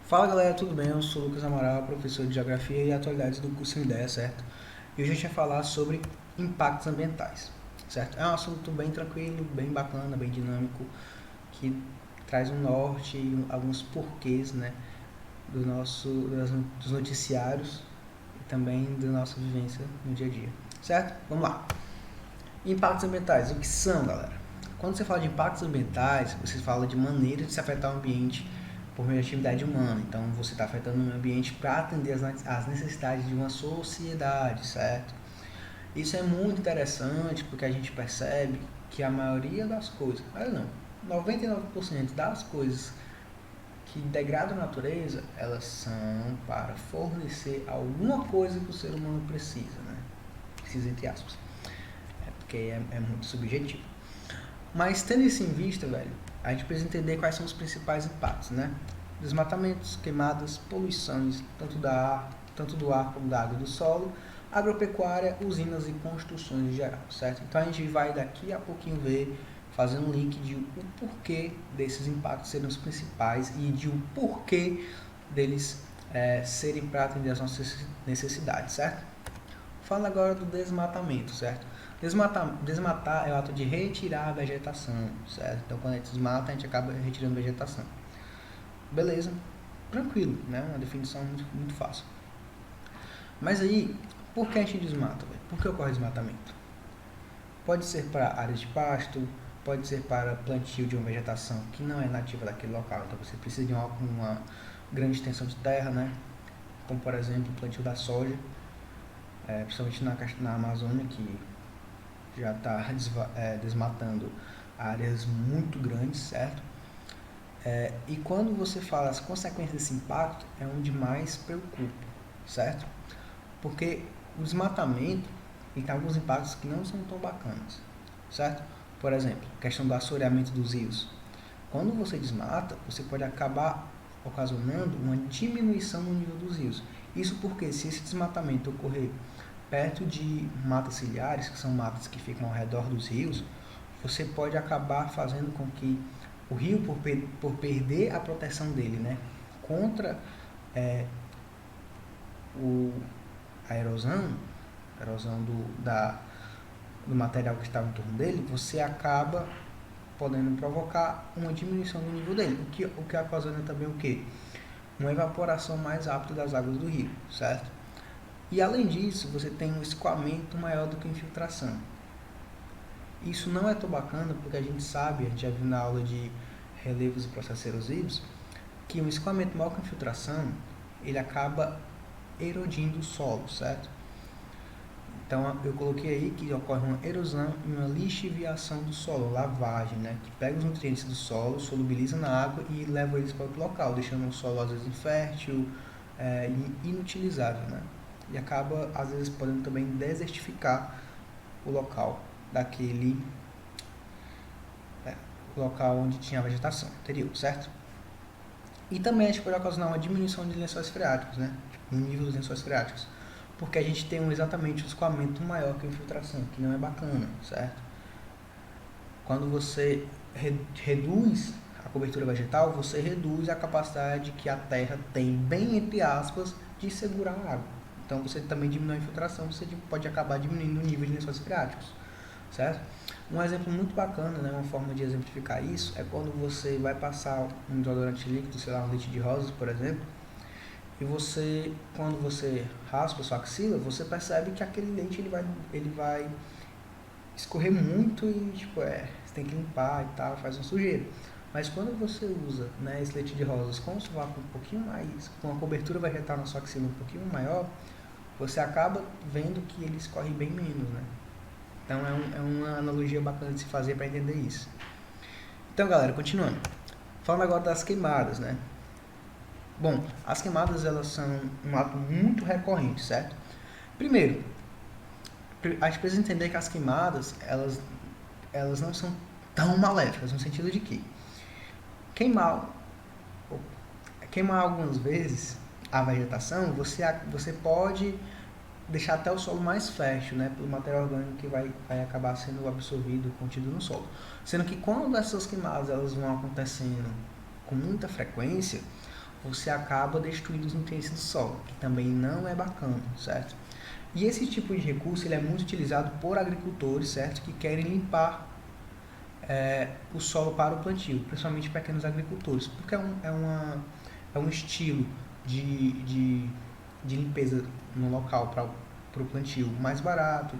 Fala galera, tudo bem? Eu sou o Lucas Amaral, professor de Geografia e Atualidades do curso Ideia, certo? E hoje a gente vai falar sobre impactos ambientais, certo? É um assunto bem tranquilo, bem bacana, bem dinâmico, que traz um norte e alguns porquês, né, dos noticiários e também da nossa vivência no dia a dia, certo? Vamos lá. Impactos ambientais, o que são, galera? Quando você fala de impactos ambientais, você fala de maneiras de se afetar o ambiente por meio de atividade humana. Então, você está afetando o meio ambiente para atender as necessidades de uma sociedade, certo? Isso é muito interessante porque a gente percebe que a maioria das coisas, mas não, 99% das coisas que degradam a natureza, elas são para fornecer alguma coisa que o ser humano precisa, né? Precisa entre aspas. Porque é muito subjetivo. Mas tendo isso em vista, velho, a gente precisa entender quais são os principais impactos, né? Desmatamentos, queimadas, poluições, tanto do ar como da água e do solo, agropecuária, usinas e construções em geral, certo? Então a gente vai daqui a pouquinho ver, fazer um link de o porquê desses impactos serem os principais e de o porquê deles serem para atender as nossas necessidades, certo? Fala agora do desmatamento, certo? Desmatar é o ato de retirar a vegetação, certo? Então, quando a gente desmata, a gente acaba retirando a vegetação. Beleza, tranquilo, né? Uma definição muito fácil. Mas aí, por que a gente desmata? Véio? Por que ocorre desmatamento? Pode ser para áreas de pasto, pode ser para plantio de uma vegetação que não é nativa daquele local. Então, você precisa de uma grande extensão de terra, né? Como, por exemplo, o plantio da soja, principalmente na Amazônia, que já está desmatando áreas muito grandes, certo? E quando você fala as consequências desse impacto, é onde mais preocupa, certo? Porque o desmatamento tem alguns impactos que não são tão bacanas, certo? Por exemplo, a questão do assoreamento dos rios. Quando você desmata, você pode acabar ocasionando uma diminuição no nível dos rios. Isso porque se esse desmatamento ocorrer perto de matas ciliares, que são matas que ficam ao redor dos rios, você pode acabar fazendo com que o rio, por perder a proteção dele, né, contra o, a erosão do material que estava em torno dele, você acaba podendo provocar uma diminuição do nível dele, o que ocasiona também o quê? Uma evaporação mais rápida das águas do rio, certo? E além disso, você tem um escoamento maior do que a infiltração. Isso não é tão bacana porque a gente sabe, a gente já viu na aula de relevos e processos erosivos, que um escoamento maior que a infiltração, ele acaba erodindo o solo, certo? Então eu coloquei aí que ocorre uma erosão e uma lixiviação do solo, lavagem, né? Que pega os nutrientes do solo, solubiliza na água e leva eles para outro local, deixando o solo às vezes infértil e inutilizável, né? E acaba, às vezes, podendo também desertificar o local daquele local onde tinha a vegetação anterior, certo? E também a gente pode ocasionar uma diminuição de lençóis freáticos, né? No nível dos lençóis freáticos. Porque a gente tem exatamente um escoamento maior que a infiltração, que não é bacana, certo? Quando você reduz a cobertura vegetal, você reduz a capacidade que a terra tem, bem entre aspas, de segurar a água. Então você também diminui a infiltração, você pode acabar diminuindo o nível de lençóis freáticos, certo? Um exemplo muito bacana, né, uma forma de exemplificar isso, é quando você vai passar um desodorante líquido, sei lá, um leite de rosas, por exemplo, e você, quando você raspa a sua axila, você percebe que aquele leite ele vai escorrer muito e, tipo, você tem que limpar e tal, faz uma sujeira. Mas quando você usa, né, esse leite de rosas com um sovaco um pouquinho mais, com a cobertura vegetal na sua axila um pouquinho maior, você acaba vendo que ele escorre bem menos, né? Então é uma analogia bacana de se fazer para entender isso. Então, galera, continuando. Falando agora das queimadas, né? Bom, as queimadas elas são um ato muito recorrente, certo? Primeiro, a gente precisa entender que as queimadas elas não são tão maléficas, no sentido de que queimar, queimar algumas vezes a vegetação, você pode deixar até o solo mais fértil, né, pelo material orgânico que vai acabar sendo absorvido, contido no solo. Sendo que quando essas queimadas elas vão acontecendo com muita frequência, você acaba destruindo os nutrientes do solo, que também não é bacana, certo? E esse tipo de recurso ele é muito utilizado por agricultores, certo? Que querem limpar o solo para o plantio, principalmente pequenos agricultores, porque é um estilo de limpeza no local para o plantio mais barato,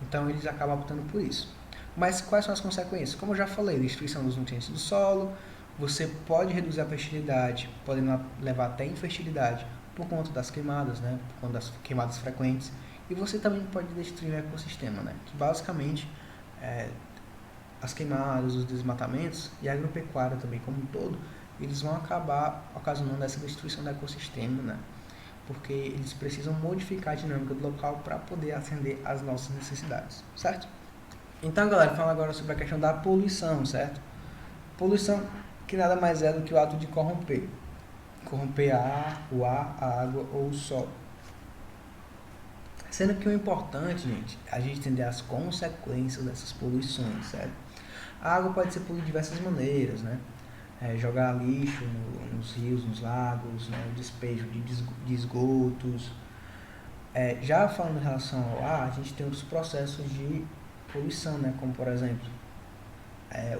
então eles acabam optando por isso. Mas quais são as consequências? Como eu já falei, destruição dos nutrientes do solo, você pode reduzir a fertilidade, podendo levar até infertilidade por conta das queimadas, né? Por conta das queimadas frequentes, e você também pode destruir o ecossistema, né? Que basicamente as queimadas, os desmatamentos e a agropecuária também como um todo, eles vão acabar ocasionando essa destruição do ecossistema, né? Porque eles precisam modificar a dinâmica do local para poder atender às nossas necessidades, certo? Então, galera, falando agora sobre a questão da poluição, certo? Poluição que nada mais é do que o ato de corromper. Corromper o ar, a água ou o solo. Sendo que o importante, gente, é a gente entender as consequências dessas poluições, certo? A água pode ser poluída de diversas maneiras, né? Jogar lixo nos rios, nos lagos, né? O despejo de esgotos. Já falando em relação ao ar, a gente tem outros processos de poluição, né? Como, por exemplo,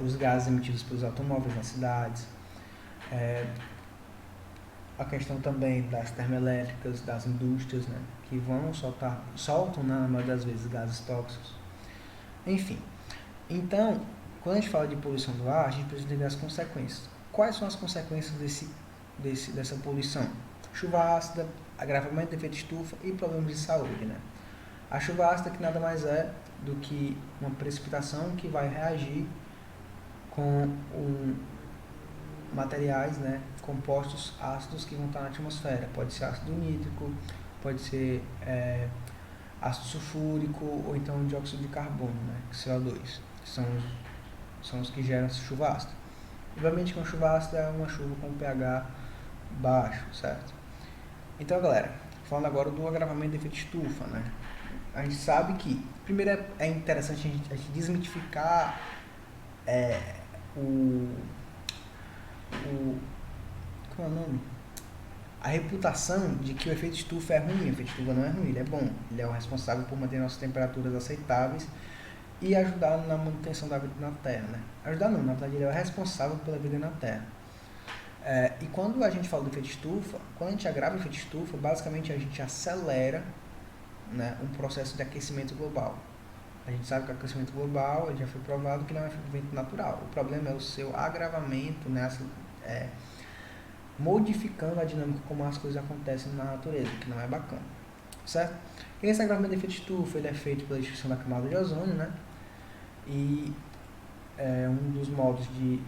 os gases emitidos pelos automóveis nas cidades, a questão também das termoelétricas, das indústrias, né? Que soltam, na maioria das vezes, gases tóxicos. Enfim, então, quando a gente fala de poluição do ar, a gente precisa entender as consequências. Quais são as consequências dessa poluição? Chuva ácida, agravamento do efeito estufa e problemas de saúde, né? A chuva ácida que nada mais é do que uma precipitação que vai reagir com materiais, né, compostos ácidos que vão estar na atmosfera. Pode ser ácido nítrico, pode ser ácido sulfúrico ou então dióxido de carbono, né, CO2, que são os que geram essa chuva ácida. Obviamente que uma chuva ácida é uma chuva com pH baixo, certo? Então, galera, falando agora do agravamento do efeito estufa, né? A gente sabe que, primeiro é interessante a gente desmitificar como é o nome? A reputação de que o efeito estufa é ruim. O efeito estufa não é ruim, ele é bom. Ele é o responsável por manter nossas temperaturas aceitáveis e ajudar na manutenção da vida na Terra, né? Ajudar não, na verdade ele é o responsável pela vida na Terra. E quando a gente fala do efeito estufa, quando a gente agrava o efeito estufa, basicamente a gente acelera, né, um processo de aquecimento global. A gente sabe que o aquecimento global já foi provado que não é um evento natural. O problema é o seu agravamento, né, modificando a dinâmica como as coisas acontecem na natureza, que não é bacana, certo? E esse agravamento do efeito estufa ele é feito pela destruição da camada de ozônio, né? E um dos modos de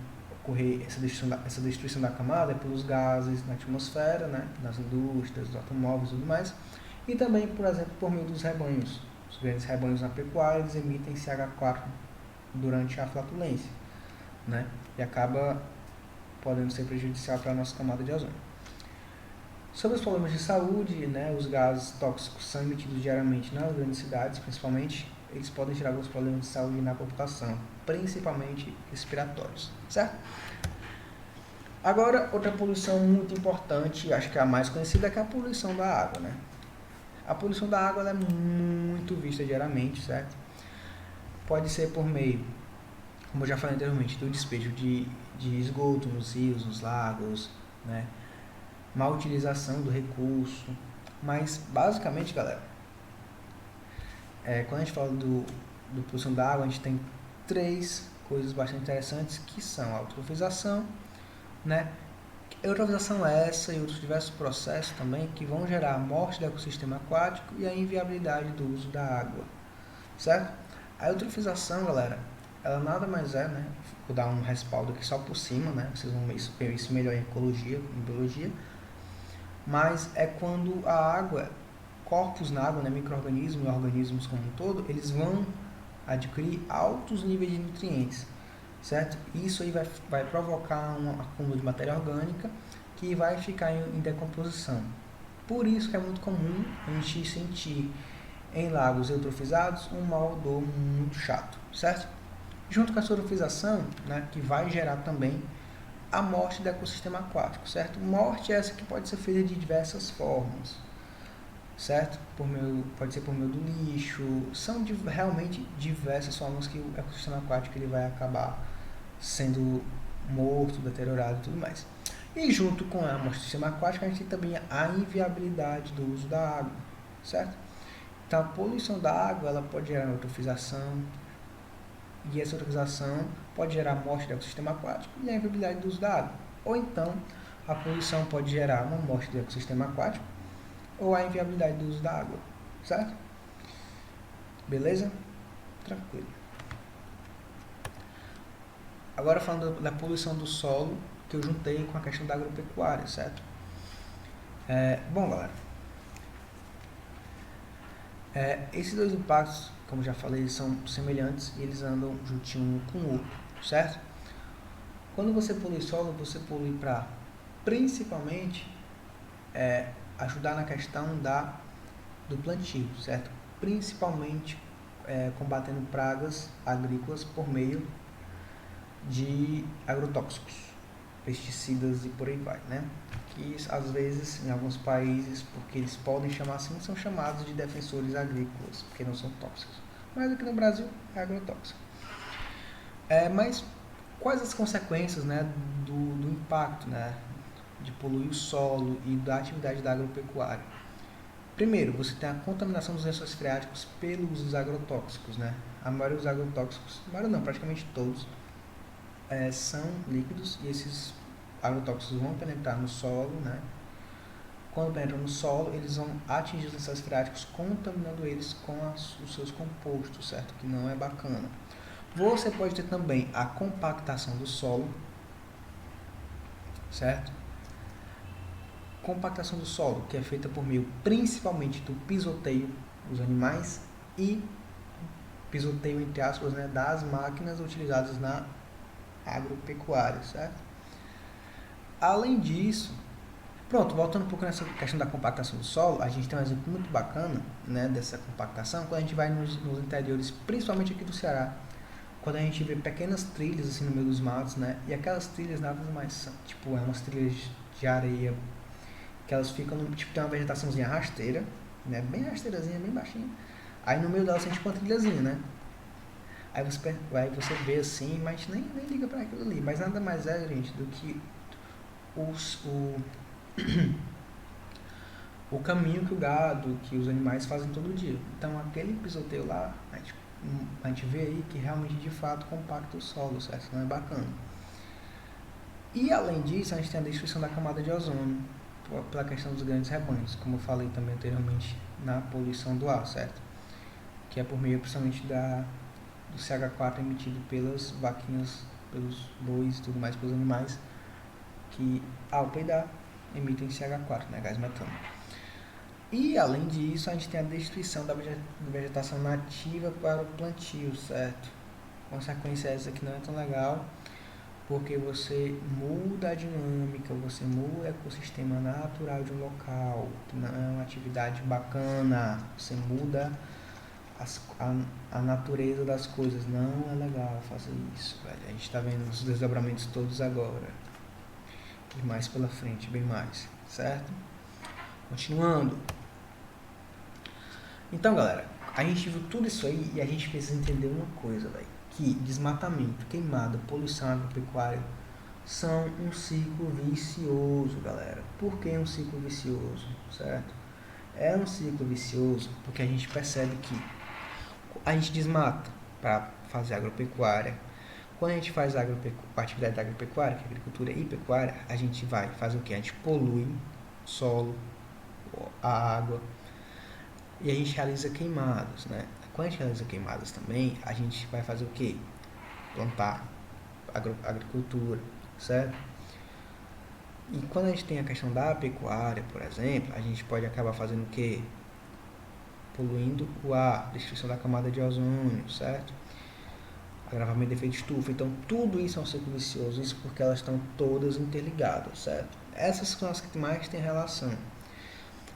ocorrer essa destruição da camada é pelos gases na atmosfera, né? Nas indústrias, dos automóveis e tudo mais. E também, por exemplo, por meio dos rebanhos. Os grandes rebanhos na pecuária, eles emitem CH4 durante a flatulência, né? E acaba podendo ser prejudicial para a nossa camada de ozônio. Sobre os problemas de saúde, né? Os gases tóxicos são emitidos diariamente nas grandes cidades, principalmente. Eles podem gerar alguns problemas de saúde na população, principalmente respiratórios, certo? Agora, outra poluição muito importante, acho que é a mais conhecida, é a poluição da água, né? A poluição da água ela é muito vista diariamente, certo? Pode ser por meio, como eu já falei anteriormente, do despejo de esgoto nos rios, nos lagos, né? Má utilização do recurso. Mas, basicamente, galera, quando a gente fala do poluição da água, a gente tem 3 coisas bastante interessantes, que são a eutrofização, né? Eutrofização é essa e outros diversos processos também que vão gerar a morte do ecossistema aquático e a inviabilidade do uso da água, certo? A eutrofização, galera, ela nada mais é, né? Vou dar um respaldo aqui só por cima, né? Vocês vão ver isso melhor em ecologia, em biologia. Mas é quando a água, corpos na água, né? Micro-organismos e organismos como um todo, eles vão adquirir altos níveis de nutrientes, certo? Isso aí vai provocar um acúmulo de matéria orgânica que vai ficar em decomposição. Por isso que é muito comum a gente sentir em lagos eutrofizados um mau odor muito chato, certo? Junto com a eutrofização, né, que vai gerar também a morte do ecossistema aquático, certo? Morte é essa que pode ser feita de diversas formas, certo? Pode ser por meio do lixo, são realmente diversas formas que o ecossistema aquático ele vai acabar sendo morto, deteriorado e tudo mais. E junto com a morte do sistema aquático, a gente tem também a inviabilidade do uso da água, certo? Então, a poluição da água ela pode gerar eutrofização, e essa eutrofização pode gerar a morte do ecossistema aquático e a inviabilidade do uso da água. Ou então, a poluição pode gerar uma morte do ecossistema aquático ou a inviabilidade do uso da água, certo? Beleza? Tranquilo. Agora falando da poluição do solo, que eu juntei com a questão da agropecuária, certo? Bom, galera, esses dois impactos, como já falei, são semelhantes e eles andam juntinho um com o outro, certo? Quando você polui solo, você polui para principalmente ajudar na questão do plantio, certo? Principalmente combatendo pragas agrícolas por meio de agrotóxicos, pesticidas e por aí vai, né? Que às vezes em alguns países, porque eles podem chamar assim, são chamados de defensores agrícolas, porque não são tóxicos. Mas aqui no Brasil é agrotóxico. Mas quais as consequências, né, do impacto, né, de poluir o solo e da atividade da agropecuária? Primeiro, você tem a contaminação dos lençóis freáticos pelos uso agrotóxicos, né? A maioria dos agrotóxicos, a maioria não, praticamente todos, são líquidos e esses agrotóxicos vão penetrar no solo, né? Quando penetram no solo, eles vão atingir os lençóis freáticos, contaminando eles com os seus compostos, certo? Que não é bacana. Você pode ter também a compactação do solo, certo? Compactação do solo, que é feita por meio principalmente do pisoteio dos animais e pisoteio, entre aspas, né, das máquinas utilizadas na agropecuária, certo? Além disso, pronto, voltando um pouco nessa questão da compactação do solo, a gente tem um exemplo muito bacana, né, dessa compactação, quando a gente vai nos interiores, principalmente aqui do Ceará, quando a gente vê pequenas trilhas assim no meio dos matos, né, e aquelas trilhas nada mais são, tipo, umas trilhas de areia, que elas ficam, tipo, tem uma vegetaçãozinha rasteira, né, bem rasteirazinha, bem baixinha, aí no meio delas tem tipo uma trilhazinha, né, aí você vê assim, mas nem liga para aquilo ali, mas nada mais é, gente, do que o caminho que o gado, que os animais fazem todo dia. Então aquele pisoteio lá, a gente vê aí que realmente de fato compacta o solo, certo? Não é bacana. E além disso, a gente tem a destruição da camada de ozônio, pela questão dos grandes rebanhos, como eu falei também anteriormente na poluição do ar, certo? Que é por meio principalmente do CH4 emitido pelas vaquinhas, pelos bois e tudo mais, pelos animais, que ao peidar emitem CH4, né, gás metano. E além disso, a gente tem a destruição da vegetação nativa para o plantio, certo? Consequência essa que não é tão legal, porque você muda a dinâmica, você muda o ecossistema natural de um local, que não é uma atividade bacana, você muda a natureza das coisas, não é legal fazer isso, velho. A gente está vendo os desdobramentos todos agora, e mais pela frente, bem mais, certo? Continuando. Então, galera, a gente viu tudo isso aí e a gente precisa entender uma coisa, velho, que desmatamento, queimada, poluição agropecuária são um ciclo vicioso, galera. Por que um ciclo vicioso, certo? É um ciclo vicioso porque a gente percebe que a gente desmata para fazer agropecuária. Quando a gente faz a atividade agropecuária, que é agricultura e pecuária, a gente vai fazer o que? A gente polui o solo, a água, e a gente realiza queimadas, né? Quando a gente realiza queimadas também, a gente vai fazer o quê? Plantar agricultura, certo? E quando a gente tem a questão da pecuária, por exemplo, a gente pode acabar fazendo o quê? Poluindo o ar, destruição da camada de ozônio, certo? Agravamento de efeito estufa. Então, tudo isso é um ciclo vicioso, isso porque elas estão todas interligadas, certo? Essas são as que mais têm relação.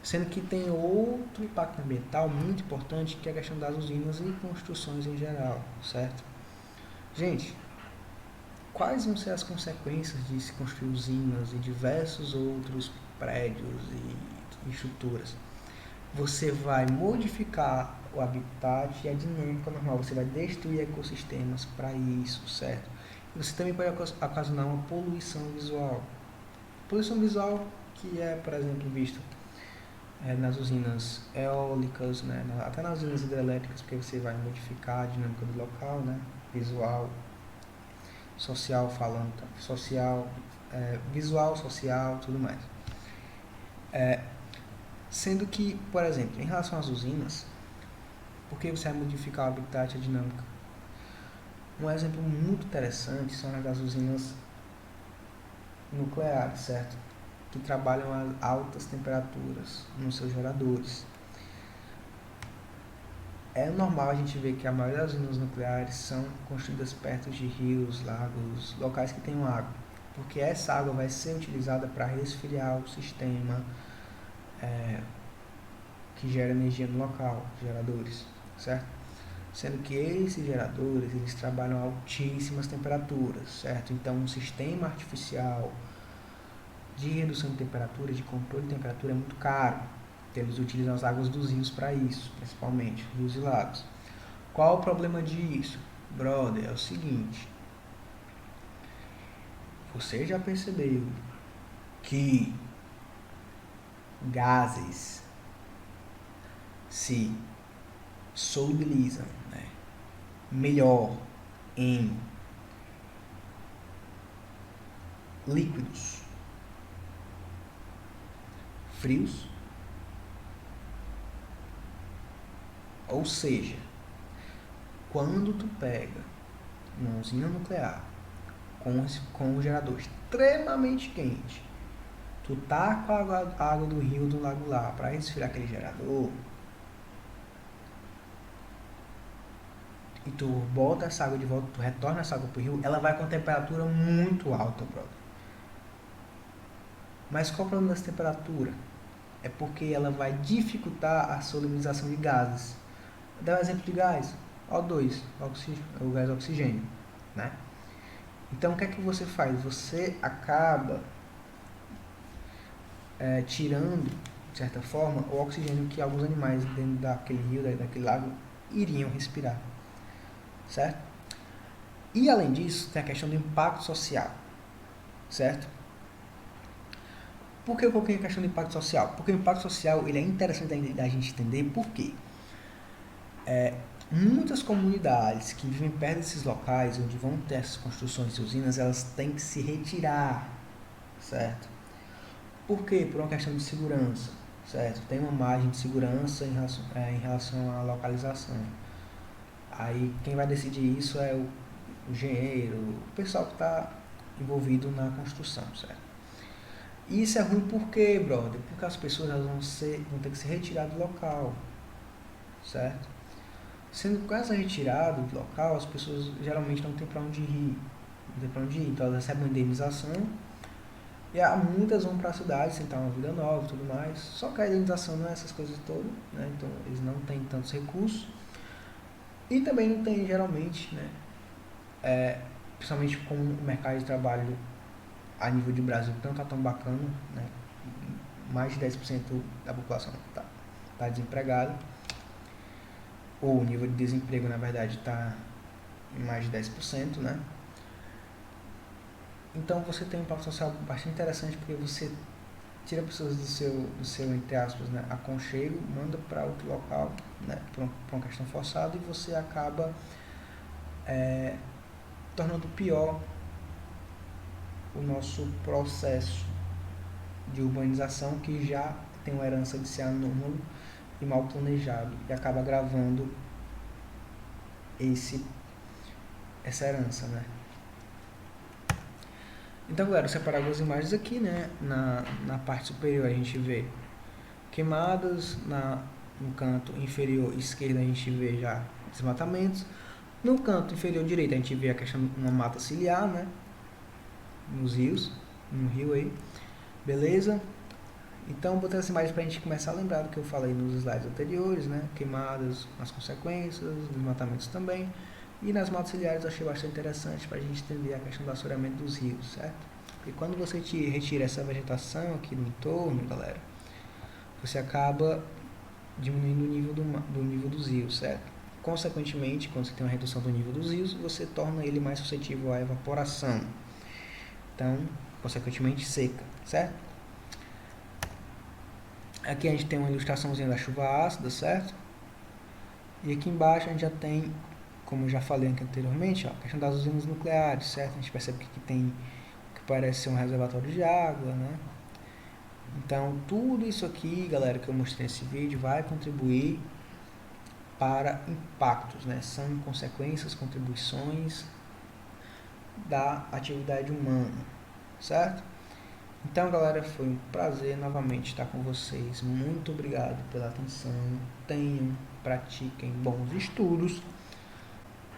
Sendo que tem outro impacto ambiental muito importante, que é a questão das usinas e construções em geral, certo? Gente, quais vão ser as consequências de se construir usinas e diversos outros prédios e estruturas? Você vai modificar o habitat e a dinâmica normal, você vai destruir ecossistemas para isso, certo? E você também pode ocasionar uma poluição visual. Poluição visual que é, por exemplo, visto nas usinas eólicas, né? Até nas usinas hidrelétricas, porque você vai modificar a dinâmica do local, né? Visual, social falando, social, visual, social, tudo mais. Sendo que, por exemplo, em relação às usinas, por que você vai modificar o habitat e a dinâmica? Um exemplo muito interessante são as usinas nucleares, certo? Que trabalham a altas temperaturas nos seus geradores. É normal a gente ver que a maioria das usinas nucleares são construídas perto de rios, lagos, locais que tenham água, porque essa água vai ser utilizada para resfriar o sistema que gera energia no local, geradores, certo? Sendo que esses geradores, eles trabalham a altíssimas temperaturas, certo? Então, um sistema artificial de redução de temperatura, de controle de temperatura é muito caro. Então, eles utilizam as águas dos rios para isso, principalmente, rios e lagos. Qual o problema disso? Brother, é o seguinte. Você já percebeu que gases se solubilizam, né, melhor em líquidos frios? Ou seja, quando tu pega uma usina nuclear com um gerador extremamente quente, tu tá com a água do rio do lago lá para resfriar aquele gerador, e tu bota essa água de volta, tu retorna essa água pro rio, ela vai com temperatura muito alta, brother. Mas qual o problema dessa temperatura? É porque ela vai dificultar a solubilização de gases. Vou dar um exemplo de gás, O2, o gás oxigênio, né? Então o que é que você faz? Você acaba tirando, de certa forma, o oxigênio que alguns animais dentro daquele rio, daquele lago, iriam respirar, certo? E além disso, tem a questão do impacto social, certo? Por que eu coloquei a questão do impacto social? Porque o impacto social ele é interessante da gente entender por quê. Muitas comunidades que vivem perto desses locais, onde vão ter essas construções de usinas, elas têm que se retirar, certo? Por quê? Por uma questão de segurança, certo? Tem uma margem de segurança em relação à localização. Aí quem vai decidir isso é o engenheiro, o pessoal que está envolvido na construção, certo? E isso é ruim por quê, brother? Porque as pessoas elas vão ter que se retirar do local, certo? Sendo que com essa retirada do local, as pessoas geralmente não tem para onde ir, então elas recebem uma indenização e muitas vão para a cidade tentar uma vida nova e tudo mais, só que a indenização não é essas coisas todas, né? Então eles não têm tantos recursos e também não tem geralmente, né? Principalmente com o mercado de trabalho a nível de Brasil não está tão bacana, né? Mais de 10% da população tá desempregada, ou o nível de desemprego na verdade está em mais de 10%, né? Então você tem um impacto social bastante interessante porque você tira pessoas do seu entre aspas, né, aconchego, manda para outro local, né, por uma questão forçada, e você acaba tornando pior o nosso processo de urbanização, que já tem uma herança de ser anômalo e mal planejado, e acaba agravando essa herança, né? Então, galera, eu separei algumas imagens aqui, né? Na parte superior a gente vê queimadas, no canto inferior esquerdo a gente vê já desmatamentos, no canto inferior direito a gente vê a questão de uma mata ciliar, né? Nos rios, no rio aí, beleza? Então, botando essa imagem para a gente começar a lembrar do que eu falei nos slides anteriores, né? Queimadas, as consequências, desmatamentos também. E nas matas ciliares eu achei bastante interessante para a gente entender a questão do assoreamento dos rios, certo? E quando você retira essa vegetação aqui no entorno, galera, você acaba diminuindo o nível do nível dos rios, certo? Consequentemente, quando você tem uma redução do nível dos rios, você torna ele mais suscetível à evaporação. Então, consequentemente, seca, certo? Aqui a gente tem uma ilustraçãozinha da chuva ácida, certo? E aqui embaixo a gente já tem, como eu já falei aqui anteriormente, ó, a questão das usinas nucleares, certo? A gente percebe que aqui tem o que parece ser um reservatório de água, né? Então, tudo isso aqui, galera, que eu mostrei nesse vídeo, vai contribuir para impactos, né? São consequências, contribuições da atividade humana, certo? Então, galera, foi um prazer novamente estar com vocês. Muito obrigado pela atenção. Tenham, pratiquem bons estudos.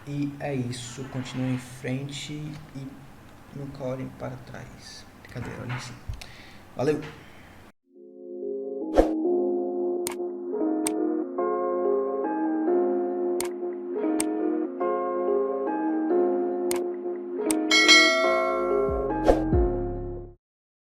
E é isso. Continuem em frente e nunca olhem para trás. Cadê? Olhem assim. Valeu!